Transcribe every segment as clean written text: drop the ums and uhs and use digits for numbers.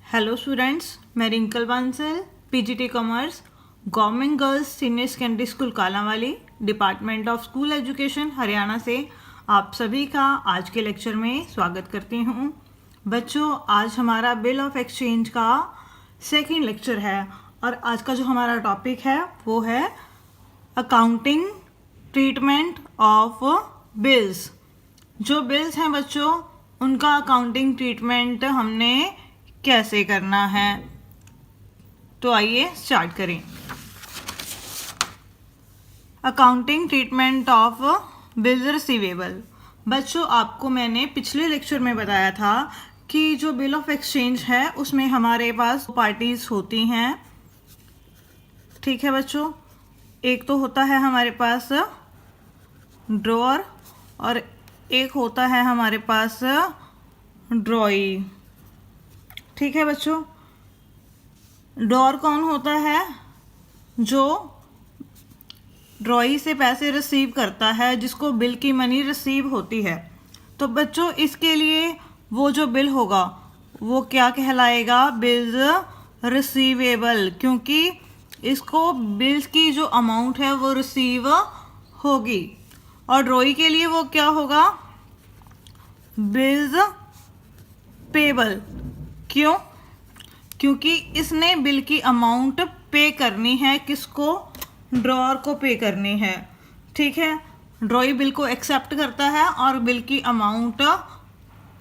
Hello students, मैं Rinkal Bansal, PGT commerce, government girls senior secondary school Kalanwali, department of school education Haryana से आप सभी का आज के लेक्चर में स्वागत करती हूँ। बच्चों, आज हमारा बिल ऑफ एक्सचेंज का सेकंड लेक्चर है और आज का जो हमारा टॉपिक है वो है अकाउंटिंग ट्रीटमेंट ऑफ बिल्स। जो बिल्स हैं बच्चों, उनका अकाउंटिंग ट्रीटमेंट हमने कैसे करना है, तो आइए स्टार्ट करें। Accounting treatment of bills receivable. बच्चों, आपको मैंने पिछले लेक्चर में बताया था कि जो बिल ऑफ एक्सचेंज है उसमें हमारे पास पार्टीज होती हैं। ठीक है बच्चों, एक तो होता है हमारे पास ड्रॉअर और एक होता है हमारे पास ड्रॉई। ठीक है बच्चों, ड्रॉअर कौन होता है? जो ड्रॉई से पैसे रिसीव करता है, जिसको बिल की मनी रिसीव होती है। तो बच्चों, इसके लिए वो जो बिल होगा वो क्या कहलाएगा? बिल्स रिसीवेबल, क्योंकि इसको बिल्स की जो अमाउंट है वो रिसीव होगी। और ड्रॉई के लिए वो क्या होगा? Bills payable. क्यों? क्योंकि इसने बिल की अमाउंट पे करनी है। किसको? ड्रॉअर को पे करनी है। ठीक है, ड्रॉई बिल को एक्सेप्ट करता है और बिल की अमाउंट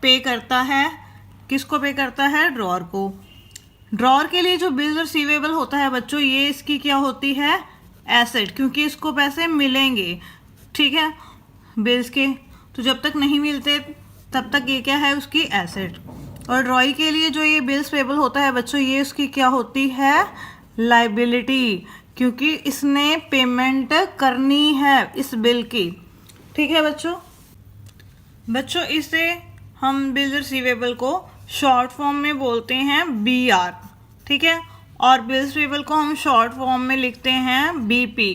पे करता है। किसको पे करता है? ड्रॉअर को। ड्रॉअर के लिए जो बिल रिसीवेबल होता है बच्चों, ये इसकी क्या होती है? एसेट, क्योंकि इसको पैसे मिलेंगे। ठीक है, बिल्स के तो जब तक नहीं मिलते तब तक ये क्या है? उसकी एसेट। और ड्रॉई के लिए जो ये बिल्स पेबल होता है बच्चों, ये उसकी क्या होती है? लाइबिलिटी, क्योंकि इसने पेमेंट करनी है इस बिल की। ठीक है बच्चों, इसे हम बिल रिसीवेबल को शॉर्ट फॉर्म में बोलते हैं BR। ठीक है, और बिल्स पेबल को हम शॉर्ट फॉर्म में लिखते हैं BP।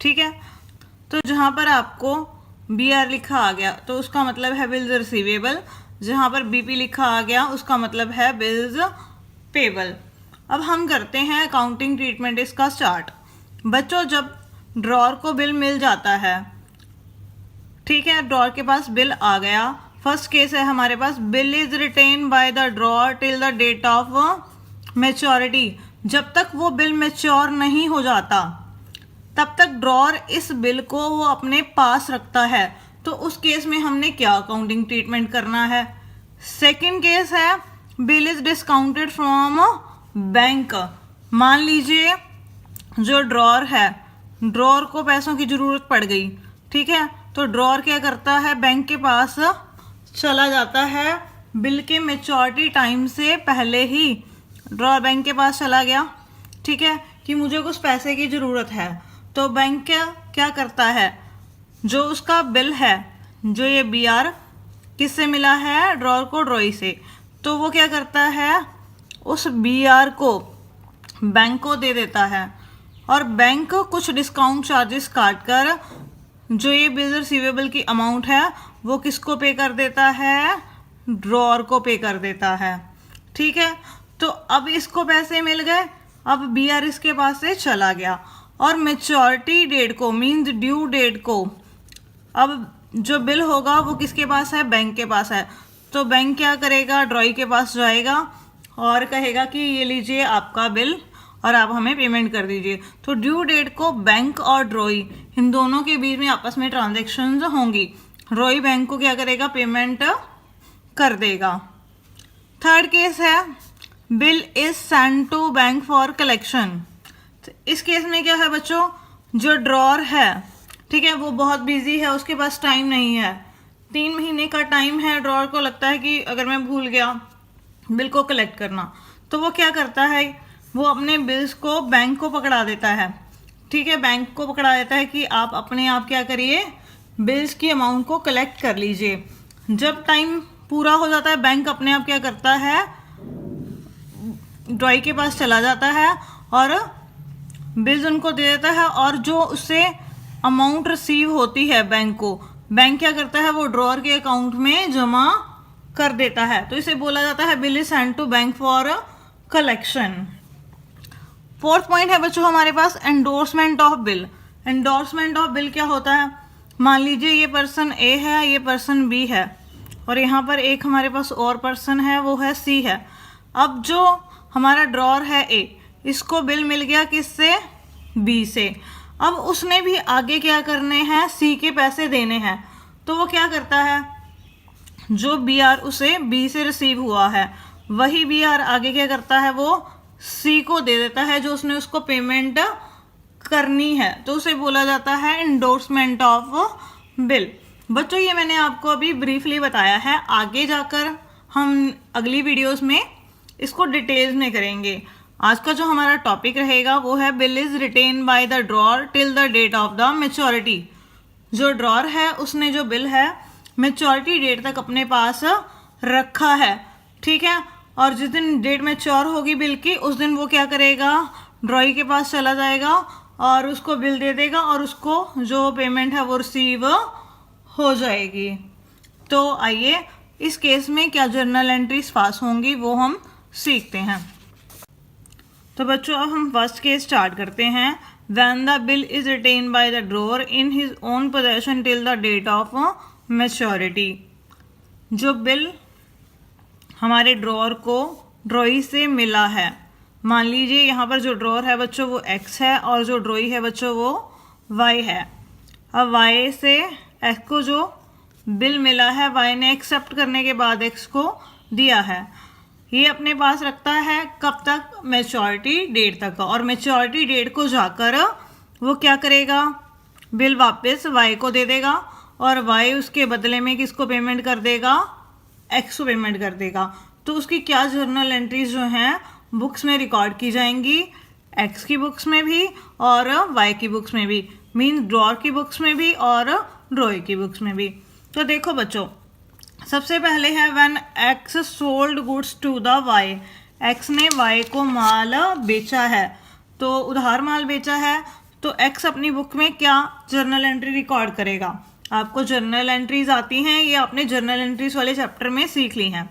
ठीक है, तो जहाँ पर आपको BR लिखा आ गया तो उसका मतलब है बिल्स रिसीवेबल, जहाँ पर BP लिखा आ गया उसका मतलब है बिल्स पेबल। अब हम करते हैं अकाउंटिंग ट्रीटमेंट इसका स्टार्ट। बच्चों, जब ड्रॉअर को बिल मिल जाता है, ठीक है, ड्रॉअर के पास बिल आ गया। फर्स्ट केस है हमारे पास, bill is retain by the drawer till the date of maturity. जब तक वो बिल मैच्योर नहीं हो जाता तब तक ड्रॉअर इस बिल को वो अपने पास रखता है। तो उस केस में हमने क्या अकाउंटिंग ट्रीटमेंट करना है? सेकंड केस है, bill is discounted from bank. मान लीजिए जो ड्रॉअर है, ड्रॉअर को पैसों की जरूरत पड़ गई। ठीक है, तो ड्रॉअर क्या करता है? बैंक के पास चला जाता है। बिल के मैच्योरिटी टाइम से पहले ही ड्रॉअर बैंक के पास चला गया। ठीक है, कि मुझे कुछ पैसे की जरूरत है। तो बैंक क्या करता है? जो उसका बिल है, जो ये BR किससे मिला है? ड्रॉअर को ड्रॉई से। तो वो क्या करता है? उस BR को बैंक को दे देता है और बैंक कुछ डिस्काउंट चार्जेस काट कर जो ये बिल रिसीवेबल की अमाउंट है वो किसको पे कर देता है? ड्रॉअर को पे कर देता है। ठीक है, तो अब इसको पैसे मिल गए। अब BR इसके पास से चला गया और मैच्योरिटी डेट को, मीन्स ड्यू डेट को, अब जो बिल होगा वो किसके पास है? बैंक के पास है। तो बैंक क्या करेगा? ड्रॉई के पास जाएगा और कहेगा कि ये लीजिए आपका बिल और आप हमें पेमेंट कर दीजिए। तो ड्यू डेट को बैंक और ड्रॉई, इन दोनों के बीच में आपस में ट्रांजैक्शंस होंगी। ड्रॉई बैंक को क्या करेगा? पेमेंट कर देगा। थर्ड केस है, bill is send to bank for collection. इस केस में क्या है बच्चों? जो ड्रॉअर है, ठीक है, वो बहुत बिजी है, उसके पास टाइम नहीं है। 3 महीने का टाइम है। ड्रॉअर को लगता है कि अगर मैं भूल गया बिल को कलेक्ट करना, तो वो क्या करता है? वो अपने बिल्स को बैंक को पकड़ा देता है। ठीक है, बैंक को पकड़ा देता है कि आप अपने आप क्या करिए? बिल्स की अमाउंट को कलेक्ट कर लीजिए। जब टाइम पूरा हो जाता है, बैंक अपने आप क्या करता है? ड्रॉई के पास चला जाता है और बिल्स उनको दे देता है। और जो उससे अमाउंट रिसीव होती है बैंक को, बैंक क्या करता है? वो ड्रॉअर के अकाउंट में जमा कर देता है, तो इसे बोला जाता है bill is send to bank for collection. Fourth point है बच्चों हमारे पास endorsement of bill. Endorsement of bill क्या होता है? मान लीजिए ये पर्सन ए है, ये पर्सन बी है, और यहाँ पर एक हमारे पास और पर्सन है, वो है सी है। अब जो हमारा ड्रॉर है ए, इसको बिल मिल गया किससे? बी से। अब उसने भी आगे क्या करने हैं? सी के पैसे देने हैं। तो वो क्या करता है? जो बी आर उसे बी से रिसीव हुआ है, वही बी आर आगे क्या करता है? वो सी को दे देता है जो उसने उसको पेमेंट करनी है। तो उसे बोला जाता है एंडोर्समेंट ऑफ बिल। बच्चों ये मैंने आपको अभी ब्रीफली बताया है, आगे जाकर हम अगली वीडियोस में इसको डिटेल्स में करेंगे। आज का जो हमारा टॉपिक रहेगा वो है bill is retain by the drawer till the date of the maturity. जो ड्रॉर है उसने जो बिल है मैच्योरिटी डेट तक अपने पास रखा है, ठीक है। और जिस दिन डेट मैच्योर होगी बिल की, उस दिन वो क्या करेगा? ड्रॉई के पास चला जाएगा और उसको बिल दे देगा और उसको जो पेमेंट है वो रिसीव हो जाएगी। तो आइए इस केस में क्या जर्नल एंट्रीज पास होंगी वो हम सीखते हैं। तो बच्चों अब हम फर्स्ट केस स्टार्ट करते हैं। When the bill is retain by the drawer in his own possession till the date of maturity. जो बिल हमारे ड्रॉर को ड्रॉई से मिला है, मान लीजिए यहाँ पर जो ड्रॉर है बच्चों वो एक्स है और जो ड्रॉई है बच्चों वो वाई है। अब वाई से एक्स को जो बिल मिला है, वाई ने एक्सेप्ट करने के बाद एक्स को दिया है। ये अपने पास रखता है कब तक? मैच्योरिटी डेट तक। और मैच्योरिटी डेट को जाकर वो क्या करेगा? बिल वापस वाई को दे देगा और वाई उसके बदले में किसको पेमेंट कर देगा? एक्स को पेमेंट कर देगा। तो उसकी क्या जर्नल एंट्रीज जो हैं बुक्स में रिकॉर्ड की जाएंगी? एक्स की बुक्स में भी और वाई की बुक्स में भी, मीन्स ड्रॉर की बुक्स में भी और ड्रॉई की बुक्स में भी। तो देखो बच्चों, सबसे पहले है when X sold goods to the Y. X ने वाई को माल बेचा है, तो उधार माल बेचा है, तो एक्स अपनी बुक में क्या जर्नल एंट्री रिकॉर्ड करेगा? आपको जर्नल एंट्रीज आती हैं, ये आपने जर्नल एंट्रीज वाले चैप्टर में सीख ली हैं।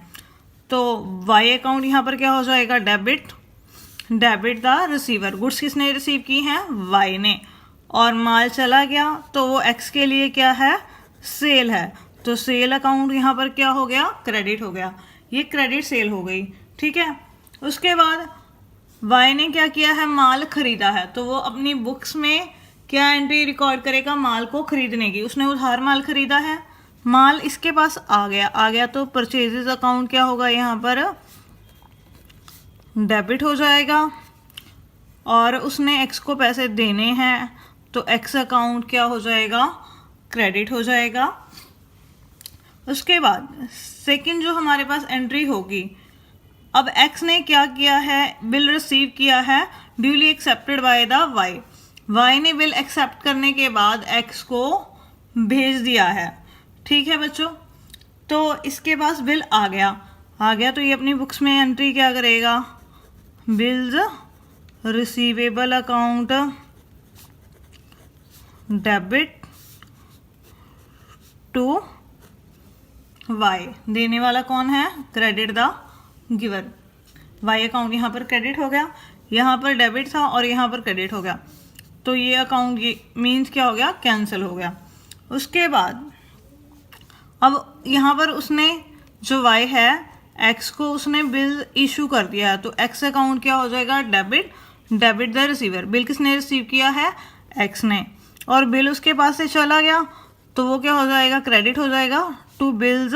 तो वाई अकाउंट यहाँ पर क्या हो जाएगा? Debit. Debit the receiver. Goods किसने रिसीव की हैं? वाई ने। और माल चला गया तो वो एक्स के लिए क्या है? सेल है। तो सेल अकाउंट यहाँ पर क्या हो गया? क्रेडिट हो गया। ये क्रेडिट सेल हो गई, ठीक है। उसके बाद वाई ने क्या किया है? माल खरीदा है, तो वो अपनी बुक्स में क्या एंट्री रिकॉर्ड करेगा? माल को खरीदने की। उसने उधार माल खरीदा है, माल इसके पास आ गया तो परचेजेस अकाउंट क्या होगा? यहाँ पर डेबिट हो जाएगा। और उसने एक्स को पैसे देने हैं, तो एक्स अकाउंट क्या हो जाएगा? क्रेडिट हो जाएगा। उसके बाद सेकंड जो हमारे पास एंट्री होगी, अब एक्स ने क्या किया है? बिल रिसीव किया है, duly accepted by the Y. Y ने बिल एक्सेप्ट करने के बाद एक्स को भेज दिया है, ठीक है बच्चों। तो इसके पास बिल आ गया तो ये अपनी बुक्स में एंट्री क्या करेगा? Bills receivable account debit to Y. देने वाला कौन है? Credit the giver. Y account यहाँ पर क्रेडिट हो गया, यहाँ पर डेबिट था और यहाँ पर क्रेडिट हो गया, तो ये अकाउंट ये मीन्स क्या हो गया? कैंसिल हो गया। उसके बाद अब यहाँ पर उसने जो वाई है एक्स को उसने बिल इशू कर दिया है, तो एक्स अकाउंट क्या हो जाएगा? Debit. Debit the receiver. Bill किसने रिसीव किया है? एक्स ने। और बिल उसके पास से चला गया तो वो क्या हो जाएगा? क्रेडिट हो जाएगा टू बिल्स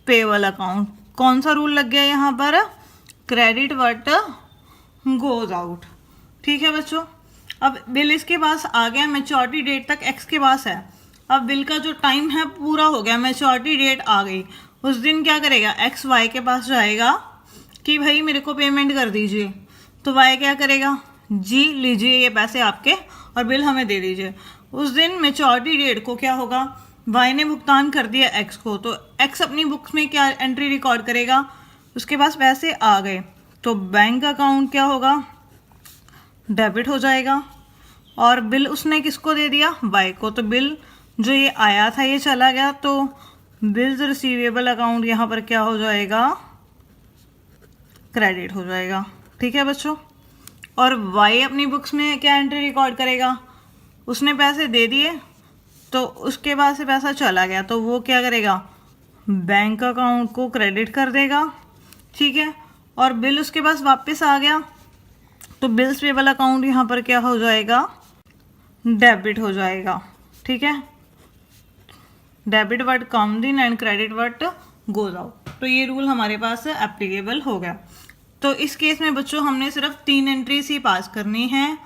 पेबल अकाउंट। कौन सा रूल लग गया यहाँ पर? क्रेडिट व्हाट गोज आउट, ठीक है बच्चों। अब बिल इसके पास आ गया, मैच्योरिटी डेट तक एक्स के पास है। अब बिल का जो टाइम है पूरा हो गया, मैच्योरिटी डेट आ गई। उस दिन क्या करेगा? एक्स वाई के पास जाएगा कि भाई मेरे को पेमेंट कर दीजिए, तो वाई क्या करेगा? जी लीजिए ये पैसे आपके और बिल हमें दे दीजिए। उस दिन मैच्योरिटी डेट को क्या होगा? वाई ने भुगतान कर दिया एक्स को, तो एक्स अपनी बुक्स में क्या एंट्री रिकॉर्ड करेगा? उसके पास पैसे आ गए, तो बैंक अकाउंट क्या होगा? डेबिट हो जाएगा। और बिल उसने किसको दे दिया? वाई को। तो बिल जो ये आया था ये चला गया, तो बिल्स रिसीवेबल अकाउंट यहाँ पर क्या हो जाएगा, क्रेडिट हो जाएगा। ठीक है बच्चों। और वाई अपनी बुक्स में क्या एंट्री रिकॉर्ड करेगा, उसने पैसे दे दिए तो उसके बाद से पैसा चला गया तो वो क्या करेगा, बैंक अकाउंट को क्रेडिट कर देगा। ठीक है। और बिल उसके पास वापस आ गया तो बिल्स पेबल अकाउंट यहाँ पर क्या हो जाएगा, डेबिट हो जाएगा। ठीक है। Debit word comes in and credit word goes out. तो ये रूल हमारे पास एप्लीकेबल हो गया। तो इस केस में बच्चों हमने सिर्फ 3 एंट्रीज ही पास करनी है,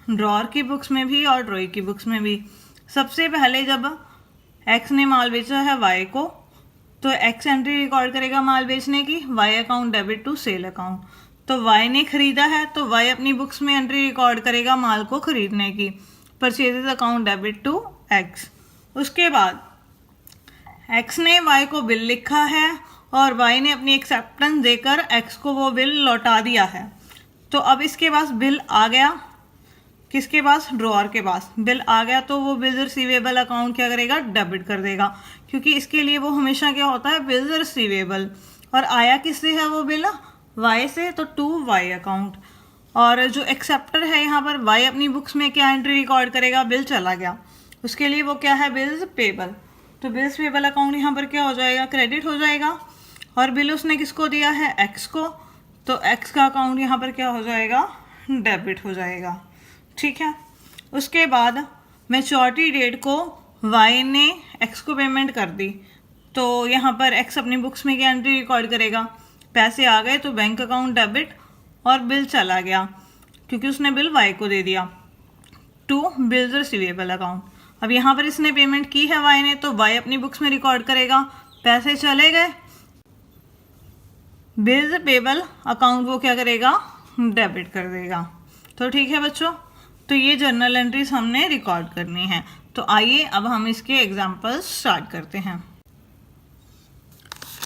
ड्रॉर की बुक्स में भी और ड्रॉई की बुक्स में भी। सबसे पहले जब एक्स ने माल बेचा है वाई को तो एक्स एंट्री रिकॉर्ड करेगा माल बेचने की, Y account debit to sale account. तो वाई ने खरीदा है तो वाई अपनी बुक्स में एंट्री रिकॉर्ड करेगा माल को खरीदने की, purchases account debit to X. उसके बाद एक्स ने वाई को बिल लिखा है और वाई ने अपनी एक्सेप्टेंस देकर एक्स को वो बिल लौटा दिया है। तो अब इसके पास बिल आ गया, किसके पास, ड्रॉअर के पास बिल आ गया तो वो बिल्स रिसीवेबल अकाउंट क्या करेगा, डेबिट कर देगा, क्योंकि इसके लिए वो हमेशा क्या होता है, बिल्स रिसीवेबल। और आया किससे है वो बिल, वाई से, तो टू वाई अकाउंट। और जो एक्सेप्टर है यहाँ पर वाई अपनी बुक्स में क्या एंट्री रिकॉर्ड करेगा, बिल चला गया, उसके लिए वो क्या है, बिल्स पेबल। तो बिल्स पेबल अकाउंट यहाँ पर क्या हो जाएगा, क्रेडिट हो जाएगा। और बिल उसने किसको दिया है, एक्स को, तो एक्स का अकाउंट यहाँ पर क्या हो जाएगा, डेबिट हो जाएगा। ठीक है। उसके बाद मैच्योरिटी डेट को वाई ने एक्स को पेमेंट कर दी तो यहाँ पर एक्स अपनी बुक्स में क्या एंट्री रिकॉर्ड करेगा, पैसे आ गए तो बैंक अकाउंट डेबिट और बिल चला गया क्योंकि उसने बिल वाई को दे दिया, टू बिल्स रिसीवेबल अकाउंट। अब यहाँ पर इसने पेमेंट की है वाई ने तो वाई अपनी बुक्स में रिकॉर्ड करेगा, पैसे चले गए, बिल्स पेबल अकाउंट वो क्या करेगा, डेबिट कर देगा। तो ठीक है बच्चों, तो ये जर्नल एंट्रीज हमने रिकॉर्ड करनी है। तो आइए अब हम इसके एग्जाम्पल्स स्टार्ट करते हैं।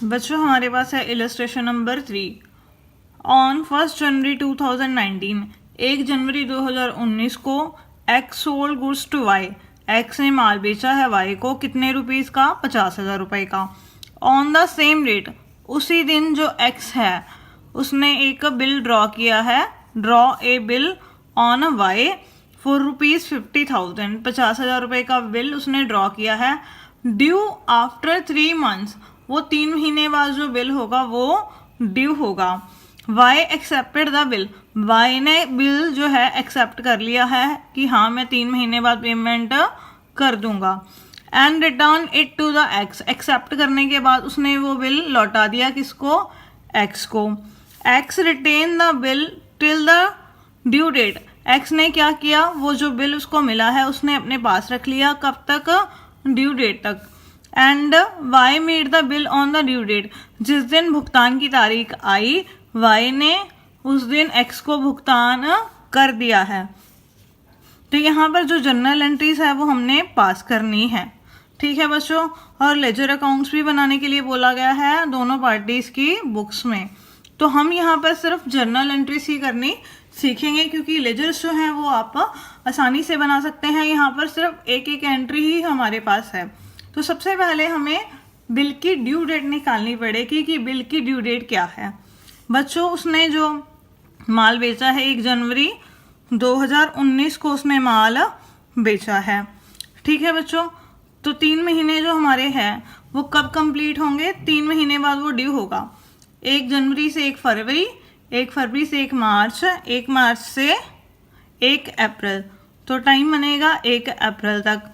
बच्चों हमारे पास है इलस्ट्रेशन नंबर 3। ऑन 1 जनवरी 2019, 1 जनवरी 2019 को X sold goods to Y, X ने माल बेचा है वाई को कितने रुपीज़ का, 50,000 रुपये का। ऑन द सेम डेट, उसी दिन जो एक्स है उसने एक बिल ड्रॉ किया है, draw a bill on Y for ₹50,000, 50,000 रुपये का बिल उसने ड्रॉ किया है। ड्यू आफ्टर 3 मंथ्स, वो 3 महीने बाद जो बिल होगा वो ड्यू होगा। Y accepted the bill, Y ने बिल जो है एक्सेप्ट कर लिया है कि हाँ मैं 3 महीने बाद पेमेंट कर दूंगा। And return it to the X, accept करने के बाद उसने वो बिल लौटा दिया किसको, एक्स को। X retain the bill till the due date, X ने क्या किया, वो जो बिल उसको मिला है उसने अपने पास रख लिया, कब तक, ड्यू डेट तक। And Y made the bill on the due date, जिस दिन भुगतान की तारीख आई वाई ने उस दिन एक्स को भुगतान कर दिया है। तो यहाँ पर जो जर्नल एंट्रीज है वो हमने पास करनी है। ठीक है बच्चों। और लेजर अकाउंट्स भी बनाने के लिए बोला गया है दोनों पार्टीज की बुक्स में। तो हम यहाँ पर सिर्फ जर्नल एंट्रीज ही करनी सीखेंगे क्योंकि लेजर्स जो हैं वो आप आसानी से बना सकते हैं। यहाँ पर सिर्फ एक एक एंट्री ही हमारे पास है। तो सबसे पहले हमें बिल की ड्यू डेट निकालनी पड़ेगी कि बिल की ड्यू डेट क्या है। बच्चों उसने जो माल बेचा है 1 जनवरी 2019 को उसने माल बेचा है। ठीक है बच्चों। तो 3 महीने जो हमारे हैं वो कब कंप्लीट होंगे, 3 महीने बाद वो ड्यू होगा। 1 जनवरी से 1 फरवरी, 1 फरवरी से 1 मार्च, 1 मार्च से 1 अप्रैल, तो टाइम बनेगा 1 अप्रैल तक।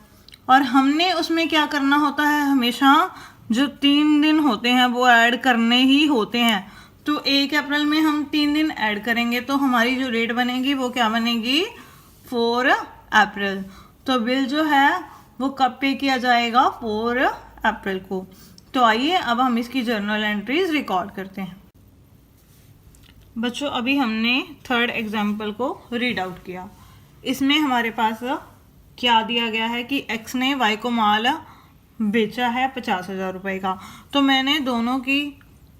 और हमने उसमें क्या करना होता है, हमेशा जो 3 दिन होते हैं वो ऐड करने ही होते हैं। तो 1 अप्रैल में हम 3 दिन ऐड करेंगे तो हमारी जो डेट बनेगी वो क्या बनेगी, 4 अप्रैल। तो बिल जो है वो कब पे किया जाएगा, 4 अप्रैल को। तो आइए अब हम इसकी जर्नल एंट्रीज रिकॉर्ड करते हैं। बच्चों अभी हमने 3rd एग्जाम्पल को रीड आउट किया। इसमें हमारे पास क्या दिया गया है कि एक्स ने वाई को माल बेचा है 50,000 रुपये का। तो मैंने दोनों की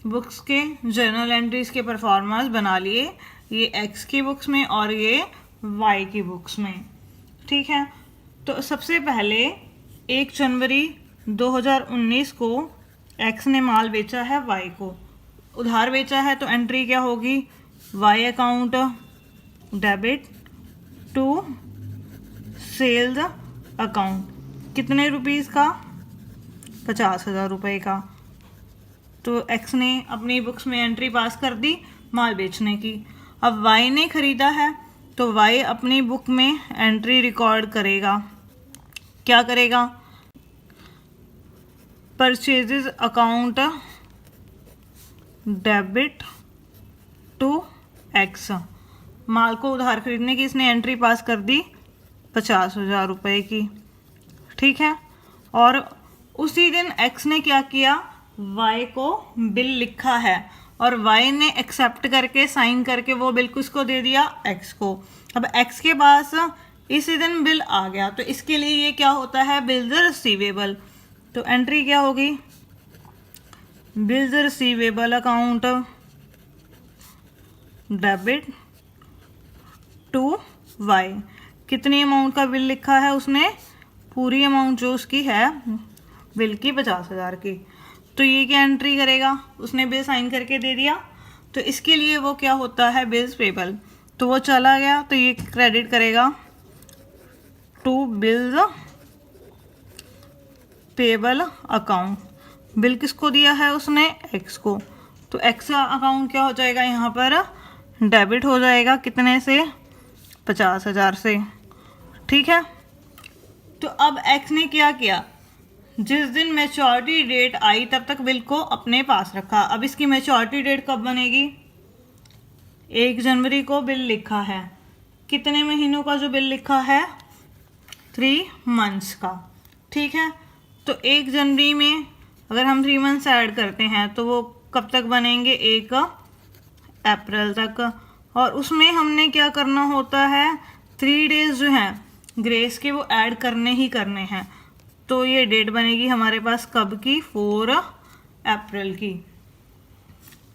बुक्स के जर्नल एंट्रीज के परफॉर्मेंस बना लिए, ये एक्स की बुक्स में और ये वाई की बुक्स में। ठीक है। तो सबसे पहले 1 जनवरी 2019 को एक्स ने माल बेचा है वाई को, उधार बेचा है, तो एंट्री क्या होगी, Y account debit to sales account. कितने रुपीस का, 50,000 रुपये का। तो एक्स ने अपनी बुक्स में एंट्री पास कर दी माल बेचने की। अब वाई ने खरीदा है तो वाई अपनी बुक में एंट्री रिकॉर्ड करेगा। क्या करेगा, purchases account debit to X. माल को उधार खरीदने की इसने एंट्री पास कर दी 50,000 रुपये की, ठीक है। और उसी दिन एक्स ने क्या किया, वाई को बिल लिखा है और वाई ने एक्सेप्ट करके साइन करके वो बिल किसको दे दिया, एक्स को। अब एक्स के पास इसी दिन बिल आ गया, तो इसके लिए ये क्या होता है, बिल्स रिसीवेबल। तो एंट्री क्या होगी, bills receivable account debit to Y. कितनी अमाउंट का बिल लिखा है उसने, पूरी अमाउंट जो उसकी है बिल की 50,000 की। तो ये क्या एंट्री करेगा, उसने बिल साइन करके दे दिया, तो इसके लिए वो क्या होता है, बिल्स पेबल। तो वो चला गया तो ये क्रेडिट करेगा to bills payable account. Bill किसको दिया है उसने, एक्स को। तो एक्स का अकाउंट क्या हो जाएगा, यहाँ पर डेबिट हो जाएगा, कितने से, 50,000 से, ठीक है। तो अब एक्स ने क्या किया, जिस दिन मैच्योरिटी डेट आई तब तक बिल को अपने पास रखा। अब इसकी मैच्योरिटी डेट कब बनेगी, 1 जनवरी को बिल लिखा है, कितने महीनों का जो बिल लिखा है, 3 मंथ्स का, ठीक है। तो 1 जनवरी में अगर हम 3 मंथ्स ऐड करते हैं तो वो कब तक बनेंगे, 1 अप्रैल तक। और उसमें हमने क्या करना होता है, 3 डेज जो हैं ग्रेस के वो ऐड करने ही करने हैं। तो ये डेट बनेगी हमारे पास कब की, 4 अप्रैल की।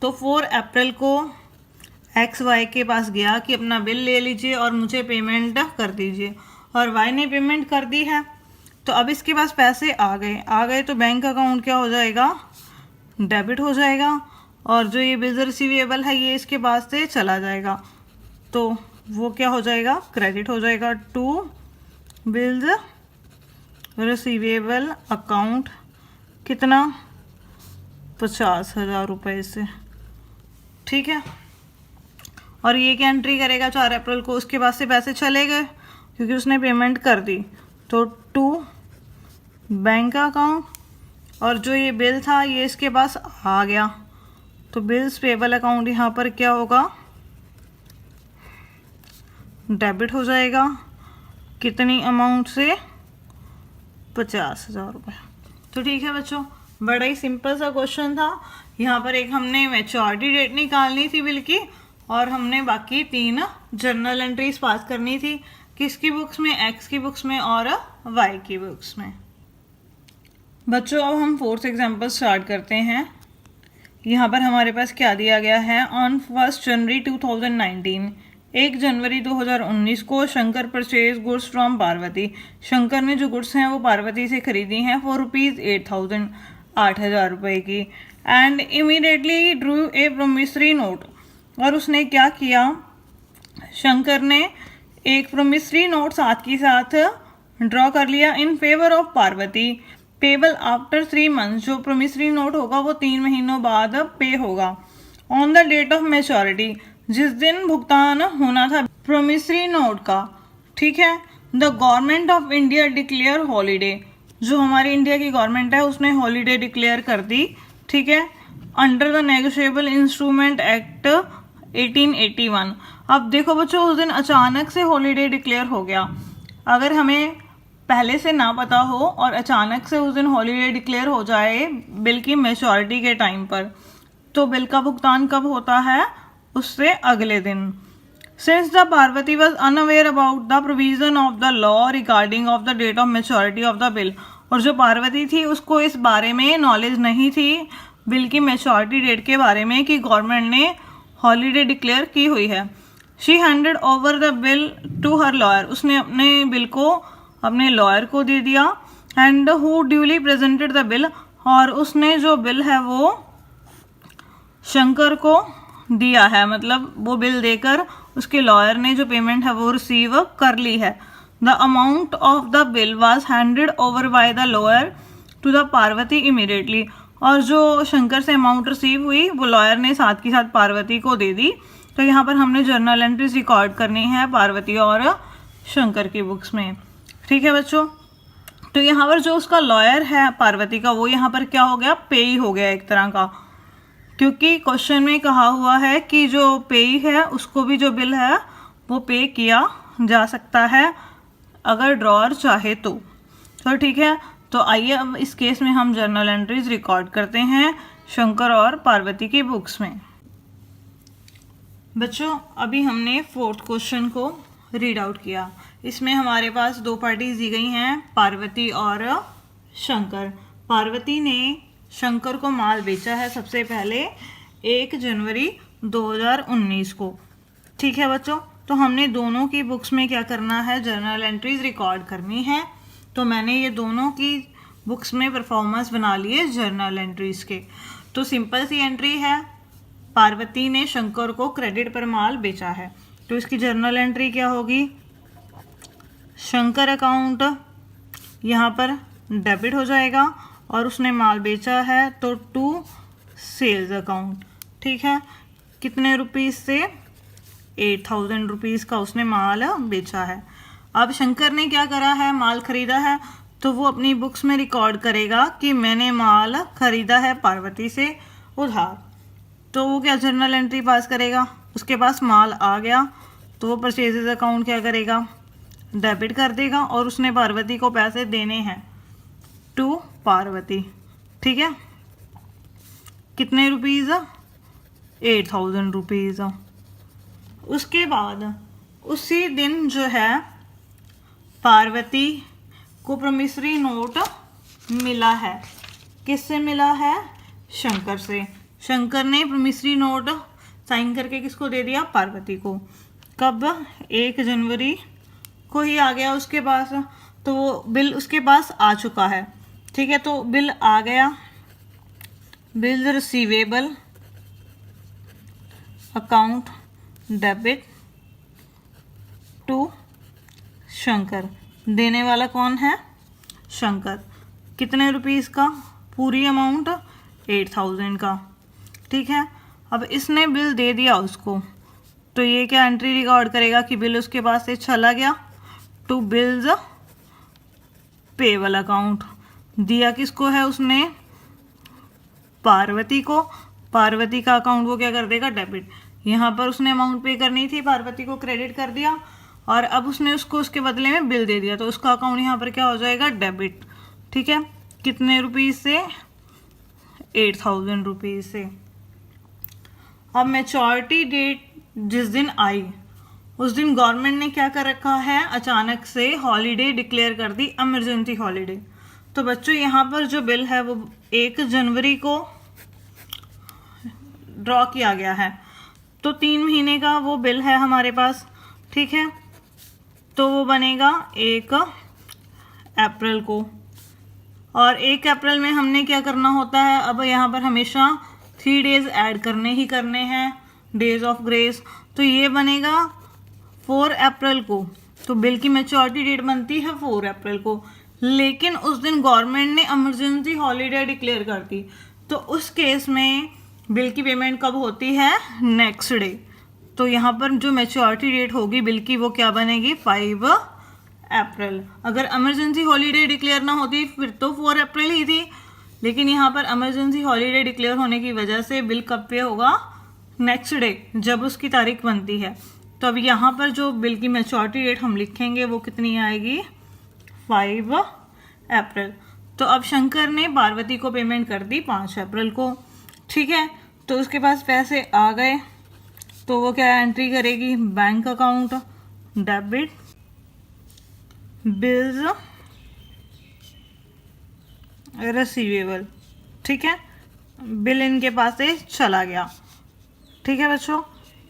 तो 4 अप्रैल को एक्स वाई के पास गया कि अपना बिल ले लीजिए और मुझे पेमेंट कर दीजिए, और वाई ने पेमेंट कर दी है। तो अब इसके पास पैसे आ गए तो बैंक अकाउंट क्या हो जाएगा, डेबिट हो जाएगा, और जो ये बिल्स रिसीवेबल है ये इसके पास से चला जाएगा, तो वो क्या हो जाएगा, क्रेडिट हो जाएगा टू बिल्स रिसीवेबल अकाउंट। कितना, 50,000 रुपये से, ठीक है। और ये क्या एंट्री करेगा, 4 अप्रैल को उसके पास से पैसे चले गए क्योंकि उसने पेमेंट कर दी, तो टू बैंक अकाउंट, और जो ये बिल था ये इसके पास आ गया, तो बिल्स पेबल अकाउंट यहाँ पर क्या होगा, डेबिट हो जाएगा, कितनी अमाउंट से, 50,000 रुपये। तो ठीक है बच्चों, बड़ा ही सिंपल सा क्वेश्चन था। यहाँ पर एक हमने मैच्योरिटी डेट निकालनी थी बिल की, और हमने बाकी 3 जर्नल एंट्रीज पास करनी थी, किसकी बुक्स में, एक्स की बुक्स में और वाई की बुक्स में। बच्चों अब हम 4th एग्जाम्पल स्टार्ट करते हैं। यहाँ पर हमारे पास क्या दिया गया है, ऑन 1 जनवरी 2019, 1 जनवरी 2019 को Shankar purchase goods from Parvati. Shankar ने जो गुड्स हैं वो पार्वती से खरीदी हैं फॉर ₹8,000, 8,000 रुपये की, and immediately Drew A promissory note. और उसने क्या किया, शंकर ने एक प्रोमिसरी नोट साथ के साथ ड्रॉ कर लिया in favour of Parvati, payable after 3 months. जो प्रोमिसरी नोट होगा वो 3 महीनों बाद पे होगा। On the date of maturity, जिस दिन भुगतान होना था प्रोमिसरी नोट का, ठीक है, the government of India declare holiday. जो हमारी इंडिया की गवर्नमेंट है उसने हॉलीडे डिक्लेयर कर दी, ठीक है, under the negotiable instrument act 1881। अब देखो बच्चों, उस दिन अचानक से हॉलीडे डिक्लेयर हो गया। अगर हमें पहले से ना पता हो और अचानक से उस दिन हॉलीडे डिक्लेयर हो जाए बिल की मैच्योरिटी के टाइम पर, तो बिल का भुगतान कब होता है, उससे अगले दिन। Since the Parvati was unaware about the provision of the law regarding of the date of maturity of the bill, और जो पार्वती थी उसको इस बारे में नॉलेज नहीं थी बिल की मैच्योरिटी डेट के बारे में कि गवर्नमेंट ने हॉलीडे डिक्लेयर की हुई है। She handed over the bill to her lawyer, उसने अपने बिल को अपने लॉयर को दे दिया, and who duly presented the bill, और उसने जो बिल है वो शंकर को दिया है, मतलब वो बिल देकर उसके लॉयर ने जो पेमेंट है वो रिसीव कर ली है। The amount of the bill was handed over by the lawyer to the Parvati immediately, और जो शंकर से अमाउंट रिसीव हुई वो लॉयर ने साथ के साथ पार्वती को दे दी। तो यहाँ पर हमने जर्नल एंट्रीज रिकॉर्ड करनी है पार्वती और शंकर की बुक्स में। ठीक है बच्चों, तो यहाँ पर जो उसका लॉयर है पार्वती का, वो यहाँ पर क्या हो गया, पेई हो गया एक तरह का, क्योंकि क्वेश्चन में कहा हुआ है कि जो पेई है उसको भी जो बिल है वो पे किया जा सकता है अगर ड्रॉअर चाहे तो ठीक है। तो आइए अब इस केस में हम जर्नल एंट्रीज रिकॉर्ड करते हैं शंकर और पार्वती की बुक्स में। बच्चों अभी हमने फोर्थ क्वेश्चन को रीड आउट किया। इसमें हमारे पास दो पार्टीज दी गई हैं, पार्वती और शंकर। पार्वती ने शंकर को माल बेचा है सबसे पहले 1 जनवरी 2019 को। ठीक है बच्चों, तो हमने दोनों की बुक्स में क्या करना है, जर्नल एंट्रीज रिकॉर्ड करनी है। तो मैंने ये दोनों की बुक्स में परफॉर्मेंस बना लिए जर्नल एंट्रीज के। तो सिंपल सी एंट्री है, पार्वती ने शंकर को क्रेडिट पर माल बेचा है, तो इसकी जर्नल एंट्री क्या होगी, शंकर अकाउंट यहाँ पर डेबिट हो जाएगा और उसने माल बेचा है तो टू सेल्स अकाउंट। ठीक है, कितने रुपीज़ से, 8000 रुपीज़ का उसने माल बेचा है। अब शंकर ने क्या करा है, माल खरीदा है, तो वो अपनी बुक्स में रिकॉर्ड करेगा कि मैंने माल खरीदा है पार्वती से उधार। तो वो क्या जर्नल एंट्री पास करेगा, उसके पास माल आ गया तो वो परचेजेज अकाउंट क्या करेगा, डेबिट कर देगा और उसने पार्वती को पैसे देने हैं टू पार्वती। ठीक है, कितने रुपीज़, 8000 रुपीज़। उसके बाद उसी दिन जो है पार्वती को प्रॉमिसरी नोट मिला है। किससे मिला है, शंकर से। शंकर ने प्रॉमिसरी नोट साइन करके किसको दे दिया, पार्वती को। कब, 1 जनवरी को ही आ गया उसके पास, तो वो बिल उसके पास आ चुका है। ठीक है, तो बिल आ गया, bill receivable account debit to Shankar. देने वाला कौन है, शंकर। कितने रुपीज़ का, पूरी अमाउंट 8000 का। ठीक है, अब इसने बिल दे दिया उसको, तो ये क्या एंट्री रिकॉर्ड करेगा कि बिल उसके पास से चला गया टू बिल्स पेबल अकाउंट। दिया किसको है उसने, पार्वती को। पार्वती का अकाउंट वो क्या कर देगा, डेबिट। यहाँ पर उसने अमाउंट पे करनी थी, पार्वती को क्रेडिट कर दिया और अब उसने उसको उसके बदले में बिल दे दिया, तो उसका अकाउंट यहाँ पर क्या हो जाएगा, डेबिट। ठीक है, कितने रुपीज़ से, 8000 रुपीज़ से। अब मैच्योरिटी डेट जिस दिन आई उस दिन गवर्नमेंट ने क्या कर रखा है, अचानक से हॉलीडे डिक्लेयर कर दी, इमरजेंसी हॉलीडे। तो बच्चों यहाँ पर जो बिल है वो 1 जनवरी को ड्रॉ किया गया है, तो 3 महीने का वो बिल है हमारे पास। ठीक है, तो वो बनेगा 1 अप्रैल को, और 1 अप्रैल में हमने क्या करना होता है, अब यहाँ पर हमेशा 3 डेज ऐड करने ही करने हैं, डेज ऑफ ग्रेस। तो ये बनेगा 4 अप्रैल को, तो बिल की मैच्योरिटी डेट बनती है 4 अप्रैल को, लेकिन उस दिन गवर्नमेंट ने इमरजेंसी हॉलीडे डिक्लेयर कर दी, तो उस केस में बिल की पेमेंट कब होती है, नेक्स्ट डे। तो यहाँ पर जो मैच्योरिटी डेट होगी बिल की वो क्या बनेगी, 5 अप्रैल। अगर इमरजेंसी हॉलीडे डिक्लेयर ना होती फिर तो 4 अप्रैल ही थी, लेकिन यहाँ पर इमरजेंसी हॉलीडे डिक्लेयर होने की वजह से बिल कब पे होगा, नेक्स्ट डे, जब उसकी तारीख बनती है। तो अब यहाँ पर जो बिल की मैच्योरिटी डेट हम लिखेंगे वो कितनी आएगी, 5 अप्रैल। तो अब शंकर ने पार्वती को पेमेंट कर दी 5 अप्रैल को। ठीक है, तो उसके पास पैसे आ गए, तो वो क्या एंट्री करेगी, bank account debit bills receivable. ठीक है, बिल इनके पास से चला गया। ठीक है बच्चों,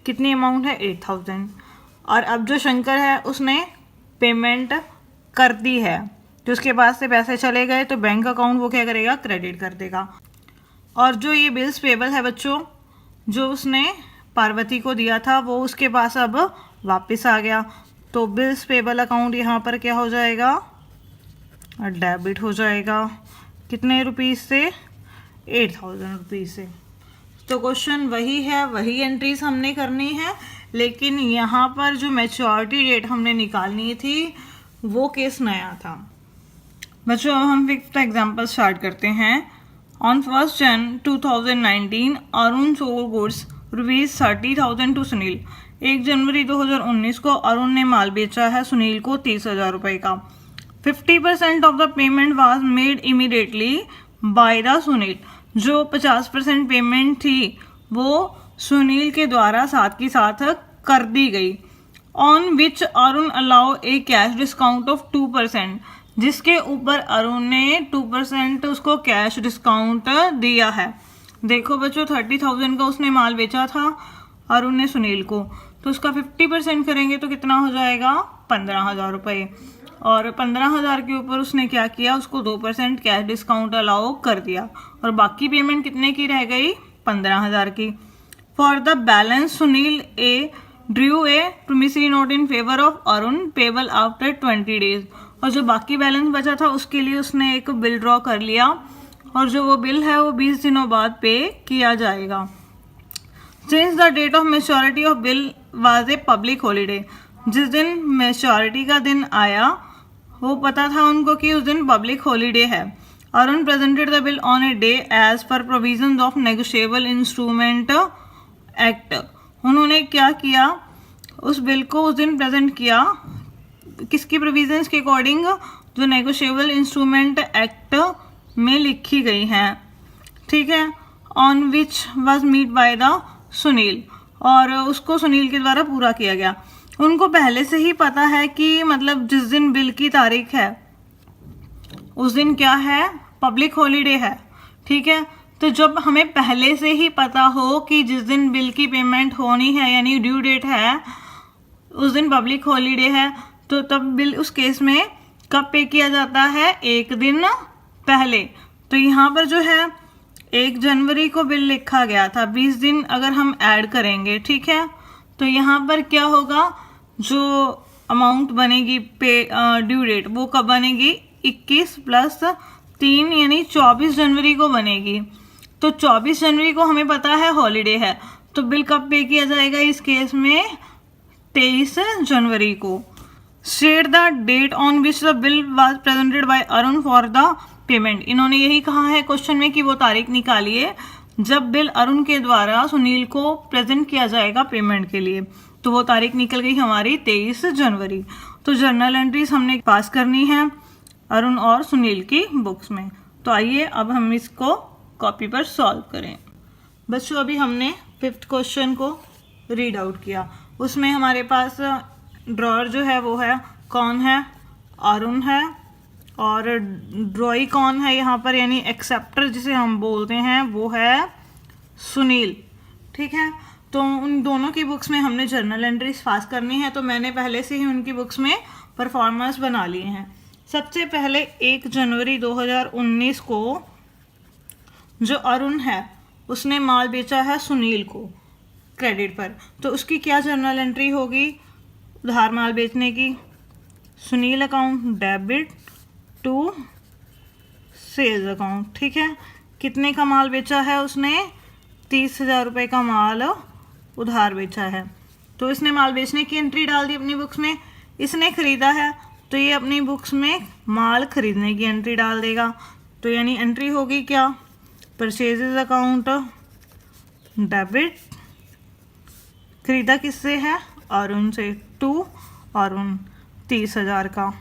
कितनी अमाउंट है, 8000। और अब जो शंकर है उसने पेमेंट कर दी है, तो उसके पास से पैसे चले गए तो बैंक अकाउंट वो क्या करेगा, क्रेडिट कर देगा। और जो ये बिल्स पेबल है बच्चों, जो उसने पार्वती को दिया था वो उसके पास अब वापस आ गया, तो बिल्स पेबल अकाउंट यहाँ पर क्या हो जाएगा, डेबिट हो जाएगा। कितने रुपीज़ से, 8000 रुपीज़ से। तो क्वेश्चन वही है, वही एंट्रीज हमने करनी है, लेकिन यहाँ पर जो मैच्योरिटी डेट हमने निकालनी थी वो केस नया था। बच्चों अब हम 5th एग्जाम्पल स्टार्ट करते हैं। On 1st Jan 2019 Arun sold goods ₹30,000 to Sunil. 1 जनवरी 2019 को अरुण ने माल बेचा है सुनील को 30,000 रुपये का। 50% of the payment was made immediately bye the Sunil. जो 50% पेमेंट थी वो सुनील के द्वारा साथ के साथ कर दी गई। On which Arun allow A cash discount of 2%, जिसके ऊपर अरुण ने 2% उसको कैश डिस्काउंट दिया है। देखो बच्चों 30,000 का उसने माल बेचा था अरुण ने सुनील को, तो उसका 50% करेंगे तो कितना हो जाएगा, 15,000 रुपये। और 15,000 के ऊपर उसने क्या किया, उसको 2% कैश डिस्काउंट अलाउ कर दिया और बाकी पेमेंट कितने की रह गई, 15,000 की। For the balance Sunil A Drew A promissory note in favour of Arun payable after 20 days. और जो बाकी बैलेंस बचा था उसके लिए उसने एक बिल ड्रॉ कर लिया और जो वो बिल है वो 20 दिनों बाद पे किया जाएगा। Since the date of maturity of bill was a public holiday, जिस दिन मैच्योरिटी का दिन आया वो पता था उनको कि उस दिन पब्लिक हॉलीडे है। Arun presented the bill on a day as per provisions of negotiable instrument act. उन्होंने क्या किया, उस बिल को उस दिन प्रेजेंट किया, किसकी प्रोविजंस के अकॉर्डिंग, जो नेगोशिएबल इंस्ट्रूमेंट एक्ट में लिखी गई हैं, ठीक है। On which was meet by the Sunil, और उसको सुनील के द्वारा पूरा किया गया। उनको पहले से ही पता है कि मतलब जिस दिन बिल की तारीख है उस दिन क्या है, पब्लिक हॉलीडे है, ठीक है। तो जब हमें पहले से ही पता हो कि जिस दिन बिल की पेमेंट होनी है यानी ड्यू डेट है उस दिन पब्लिक हॉलीडे है, तो तब बिल उस केस में कब पे किया जाता है, 1 दिन पहले। तो यहाँ पर जो है 1 जनवरी को बिल लिखा गया था, 20 दिन अगर हम ऐड करेंगे, ठीक है, तो यहाँ पर क्या होगा, जो अमाउंट बनेगी पे ड्यू डेट वो कब बनेगी, 21 + 3 यानी 24 जनवरी को बनेगी। तो 24 जनवरी को हमें पता है हॉलीडे है, तो बिल कब पे किया जाएगा इस केस में, 23 जनवरी को। State the date on which the bill was presented by Arun for the payment. इन्होंने यही कहा है क्वेश्चन में कि वो तारीख निकालिए जब बिल अरुण के द्वारा सुनील को प्रेजेंट किया जाएगा पेमेंट के लिए। तो वो तारीख निकल गई हमारी 23 जनवरी। तो जर्नल एंट्रीज हमने पास करनी है अरुण और सुनील की बुक्स में। तो आइए अब हम इसको कॉपी पर सॉल्व करें। बच्चों अभी हमने 5th क्वेश्चन को रीड आउट किया। उसमें हमारे पास ड्रॉअर जो है वो है, कौन है, अरुण है, और ड्रॉई कौन है यहाँ पर, यानी एक्सेप्टर जिसे हम बोलते हैं वो है सुनील, ठीक है। तो उन दोनों की बुक्स में हमने जर्नल एंट्रीज पास करनी है, तो मैंने पहले से ही उनकी बुक्स में परफॉर्मेंस बना लिए हैं। सबसे पहले 1 जनवरी 2019 को जो अरुण है उसने माल बेचा है सुनील को क्रेडिट पर, तो उसकी क्या जर्नल एंट्री होगी, उधार माल बेचने की, Sunil account debit to sales account, ठीक है। कितने का माल बेचा है उसने, 30,000 रुपये का माल उधार बेचा है, तो इसने माल बेचने की एंट्री डाल दी अपनी बुक्स में। इसने खरीदा है तो ये अपनी बुक्स में माल खरीदने की एंट्री डाल देगा, तो यानी एंट्री होगी क्या, परचेजेस अकाउंट डेबिट, खरीदा किससे है, अरुण से, टू अरुण 30,000 का,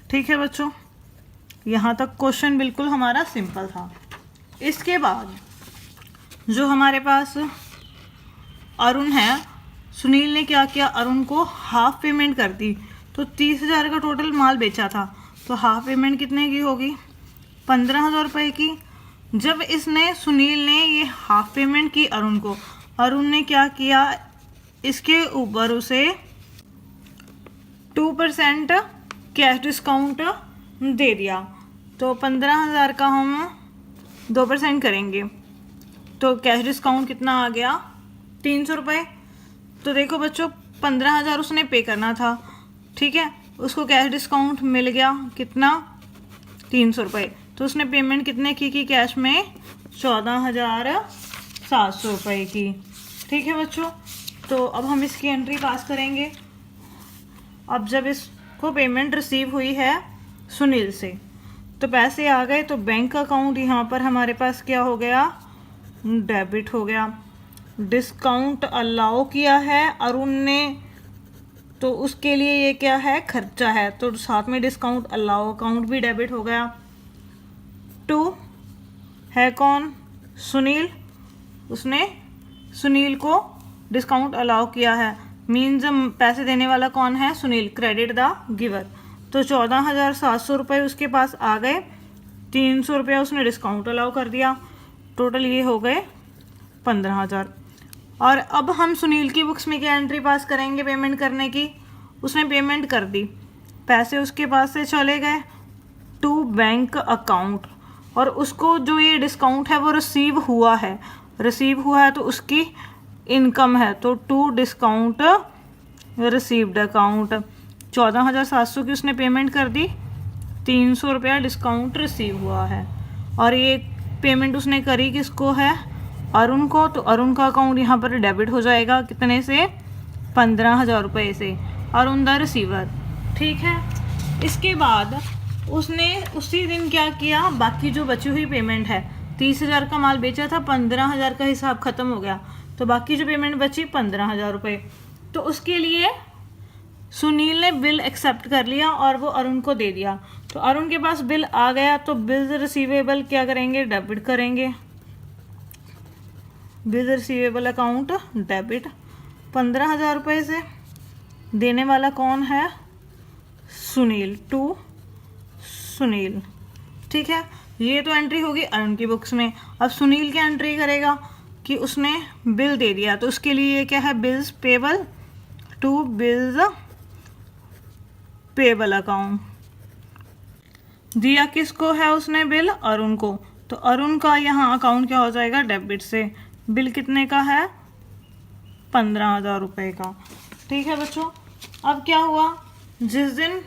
ठीक है बच्चों। यहाँ तक क्वेश्चन बिल्कुल हमारा सिंपल था। इसके बाद जो हमारे पास अरुण है, सुनील ने क्या किया, अरुण को हाफ पेमेंट कर दी। तो 30,000 का टोटल माल बेचा था, तो हाफ पेमेंट कितने की होगी, 15,000 रुपये की। जब इसने सुनील ने ये हाफ पेमेंट की अरुण को, अरुण ने क्या किया, इसके ऊपर उसे 2% कैश डिस्काउंट दे दिया। तो 15,000 का हम 2% करेंगे तो कैश डिस्काउंट कितना आ गया, 300 रुपये। तो देखो बच्चों 15,000 उसने पे करना था, ठीक है, उसको कैश डिस्काउंट मिल गया कितना, 300 रुपये। तो उसने पेमेंट कितने की कैश में, 14,700 रुपये की। ठीक है बच्चों, तो अब हम इसकी एंट्री पास करेंगे। अब जब इसको पेमेंट रिसीव हुई है सुनील से तो पैसे आ गए, तो बैंक अकाउंट यहाँ पर हमारे पास क्या हो गया, डेबिट हो गया। डिस्काउंट अलाउ किया है अरुण ने, तो उसके लिए ये क्या है, खर्चा है, तो साथ में डिस्काउंट अलाउ अकाउंट भी डेबिट हो गया। 2 है कौन, सुनील, उसने सुनील को डिस्काउंट अलाउ किया है, मीन्स पैसे देने वाला कौन है, सुनील, क्रेडिट द गिवर। तो 14,700 रुपये उसके पास आ गए, 300 रुपया उसने डिस्काउंट अलाउ कर दिया, टोटल ये हो गए 15,000। और अब हम सुनील की बुक्स में क्या एंट्री पास करेंगे पेमेंट करने की, उसने पेमेंट कर दी, पैसे उसके पास से चले गए टू बैंक अकाउंट, और उसको जो ये डिस्काउंट है वो रिसीव हुआ है तो उसकी इनकम है, तो टू डिस्काउंट रिसीव्ड अकाउंट। 14,700 की उसने पेमेंट कर दी, 300 रुपया डिस्काउंट रिसीव हुआ है, और ये पेमेंट उसने करी किसको है, अरुण को, तो अरुण का अकाउंट यहाँ पर डेबिट हो जाएगा कितने से, 15,000 रुपये से, अरुण द रिसीवर। ठीक है, इसके बाद उसने उसी दिन क्या किया, बाकी जो बची हुई पेमेंट है, 30,000 का माल बेचा था, 15,000 का हिसाब खत्म हो गया, तो बाकी जो पेमेंट बची 15,000 रुपये, तो उसके लिए सुनील ने बिल एक्सेप्ट कर लिया और वो अरुण को दे दिया। तो अरुण के पास बिल आ गया, तो बिल्स रिसीवेबल क्या करेंगे, डेबिट करेंगे, बिल रिसीवेबल अकाउंट डेबिट 15,000 रुपये से। देने वाला कौन है, सुनील, टू सुनील। ठीक है, ये तो एंट्री होगी अरुण की बुक्स में। अब सुनील क्या एंट्री करेगा कि उसने बिल दे दिया, तो उसके लिए ये क्या है, bills payable, to bills payable account. दिया किसको है उसने बिल, अरुण को, तो अरुण का यहाँ अकाउंट क्या हो जाएगा, डेबिट से। बिल कितने का है, 15,000 रुपये का। ठीक है बच्चों, अब क्या हुआ, जिस दिन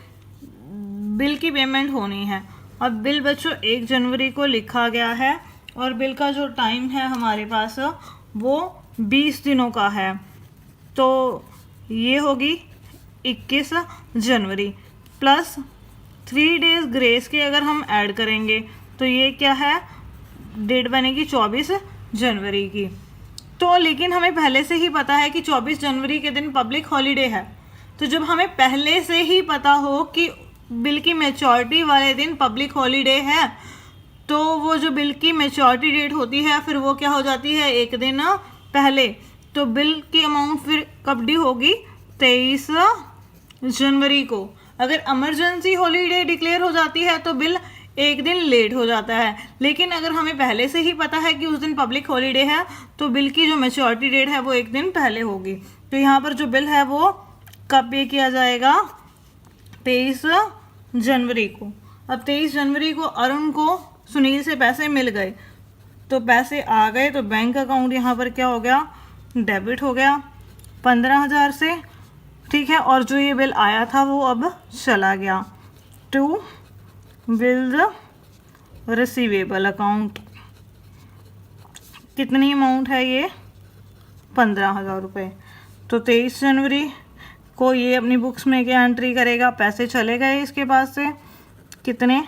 बिल की पेमेंट होनी है, अब बिल बच्चों 1 जनवरी को लिखा गया है, और बिल का जो टाइम है हमारे पास वो 20 दिनों का है, तो ये होगी 21 जनवरी प्लस 3 डेज ग्रेस के अगर हम ऐड करेंगे तो ये क्या है, डेट बनेगी 24 जनवरी की। तो लेकिन हमें पहले से ही पता है कि 24 जनवरी के दिन पब्लिक हॉलीडे है, तो जब हमें पहले से ही पता हो कि बिल की मैच्योरिटी वाले दिन पब्लिक हॉलीडे है, तो वो जो बिल की मैच्योरिटी डेट होती है फिर वो क्या हो जाती है, एक दिन पहले। तो बिल की अमाउंट फिर कब ड्यू होगी, 23 जनवरी को। अगर इमरजेंसी हॉलीडे डिक्लेयर हो जाती है तो बिल एक दिन लेट हो जाता है, लेकिन अगर हमें पहले से ही पता है कि उस दिन पब्लिक हॉलीडे है तो बिल की जो मैच्योरिटी डेट है वो एक दिन पहले होगी। तो यहाँ पर जो बिल है वो कब पे किया जाएगा, 23 जनवरी को। अब 23 जनवरी को अरुण को सुनील से पैसे मिल गए, तो पैसे आ गए, तो बैंक अकाउंट यहाँ पर क्या हो गया, डेबिट हो गया 15,000 से। ठीक है, और जो ये बिल आया था वो अब चला गया टू बिल रिसीवेबल अकाउंट। कितनी अमाउंट है ये, 15,000 रुपये। तो 23 जनवरी को ये अपनी बुक्स में क्या एंट्री करेगा, पैसे चले गए इसके पास से कितने,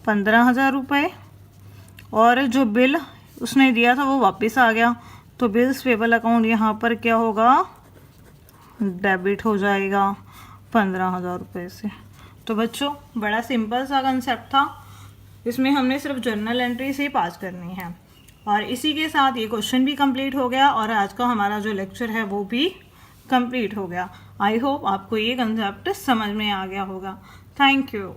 15,000 रुपये, और जो बिल उसने दिया था वो वापस आ गया, तो बिल्स पेबल अकाउंट यहाँ पर क्या होगा, डेबिट हो जाएगा 15,000 रुपये से। तो बच्चों बड़ा सिंपल सा कंसेप्ट था, इसमें हमने सिर्फ जर्नल एंट्री से पास करनी है, और इसी के साथ ये क्वेश्चन भी कंप्लीट हो गया, और आज का हमारा जो लेक्चर है वो भी कंप्लीट हो गया। आई होप आपको ये कंसेप्ट समझ में आ गया होगा। Thank you.